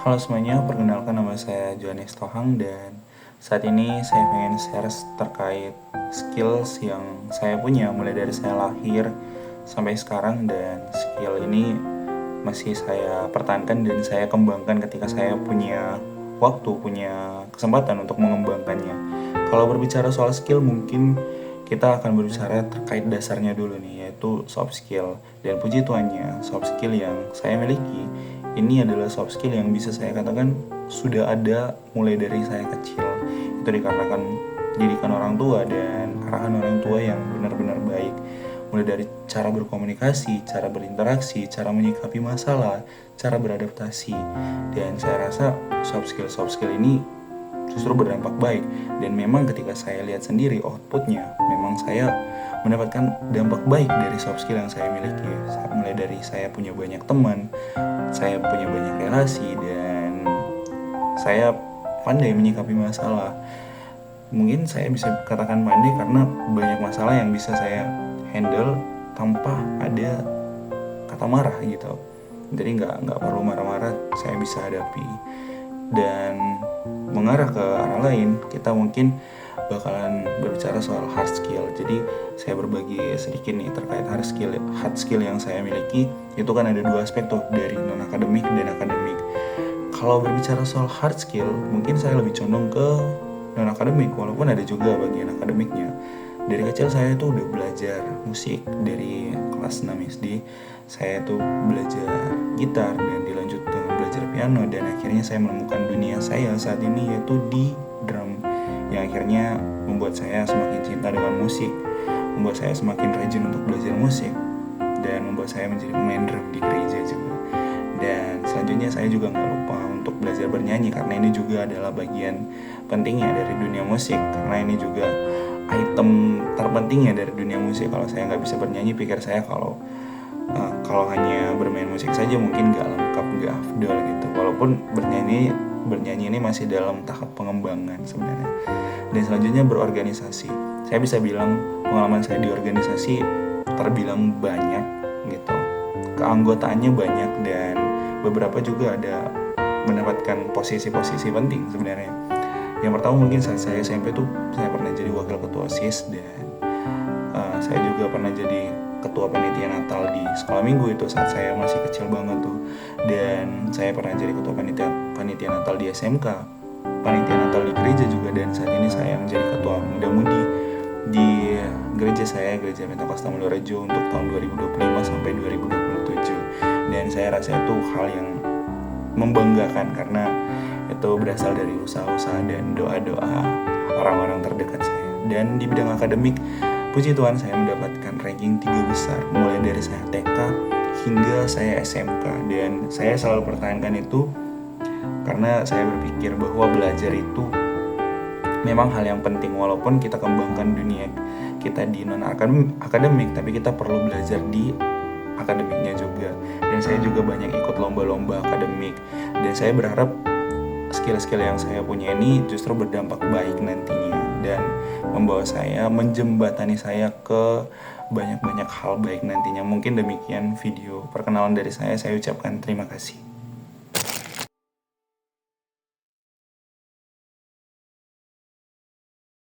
Halo semuanya, perkenalkan nama saya Johannes Tohang dan saat ini saya pengen share terkait skills yang saya punya mulai dari saya lahir sampai sekarang, dan skill ini masih saya pertahankan dan saya kembangkan ketika saya punya waktu, punya kesempatan untuk mengembangkannya. Kalau berbicara soal skill, mungkin kita akan berbicara terkait dasarnya dulu nih, yaitu soft skill. Dan puji Tuhannya, soft skill yang saya miliki ini adalah soft skill yang bisa saya katakan sudah ada mulai dari saya kecil. Itu dikarenakan didikan orang tua dan arahan orang tua yang benar-benar baik. Mulai dari cara berkomunikasi, cara berinteraksi, cara menyikapi masalah, cara beradaptasi. Dan saya rasa soft skill ini justru berdampak baik. Dan memang ketika saya lihat sendiri outputnya, memang saya mendapatkan dampak baik dari soft skill yang saya miliki. Mulai dari saya punya banyak teman, saya punya banyak relasi, dan saya pandai menyikapi masalah. Mungkin saya bisa katakan pandai karena banyak masalah yang bisa saya handle tanpa ada kata marah gitu. Jadi nggak perlu marah-marah, saya bisa hadapi. Dan mengarah ke arah lain, kita mungkin bakalan berbicara soal hard skill. Jadi saya berbagi sedikit nih terkait hard skill yang saya miliki. Itu kan ada dua aspek tuh, dari non akademik dan akademik. Kalau berbicara soal hard skill, mungkin saya lebih condong ke non akademik, walaupun ada juga bagian akademiknya. Dari kecil saya tuh udah belajar musik. Dari kelas 6 SD saya tuh belajar gitar dan dilanjut dengan belajar piano, dan akhirnya saya menemukan dunia saya saat ini, yaitu di drum, yang akhirnya membuat saya semakin cinta dengan musik, membuat saya semakin rajin untuk belajar musik, dan membuat saya menjadi pemain drum di gereja juga. Dan selanjutnya saya juga gak lupa untuk belajar bernyanyi, karena ini juga adalah bagian pentingnya dari dunia musik, karena ini juga item terpentingnya dari dunia musik. Kalau saya nggak bisa bernyanyi, pikir saya kalau hanya bermain musik saja mungkin nggak lengkap, nggak afdol gitu. Walaupun bernyanyi ini masih dalam tahap pengembangan sebenarnya. Dan selanjutnya berorganisasi. Saya bisa bilang pengalaman saya di organisasi terbilang banyak gitu. Keanggotaannya banyak, dan beberapa juga ada mendapatkan posisi-posisi penting sebenarnya. Yang pertama mungkin saat saya SMP tuh saya pernah jadi wakil ketua OSIS, dan saya juga pernah jadi ketua panitia Natal di sekolah minggu itu saat saya masih kecil banget tuh. Dan saya pernah jadi ketua panitia Natal di SMK, panitia Natal di gereja juga, dan saat ini saya menjadi ketua muda-mudi di gereja saya, Gereja Pentakosta Mulyorejo, untuk tahun 2025 sampai 2027. Dan saya rasa itu hal yang membanggakan karena itu berasal dari usaha-usaha dan doa-doa orang-orang terdekat saya. Dan di bidang akademik, puji Tuhan saya mendapatkan ranking 3 besar mulai dari saya TK hingga saya SMK, dan saya selalu pertahankan itu karena saya berpikir bahwa belajar itu memang hal yang penting. Walaupun kita kembangkan dunia kita di non akademik, tapi kita perlu belajar di akademiknya juga. Dan saya juga banyak ikut lomba-lomba akademik, dan saya berharap skill-skill yang saya punya ini justru berdampak baik nantinya dan membawa saya, menjembatani saya ke banyak-banyak hal baik nantinya. Mungkin demikian video perkenalan dari saya ucapkan terima kasih.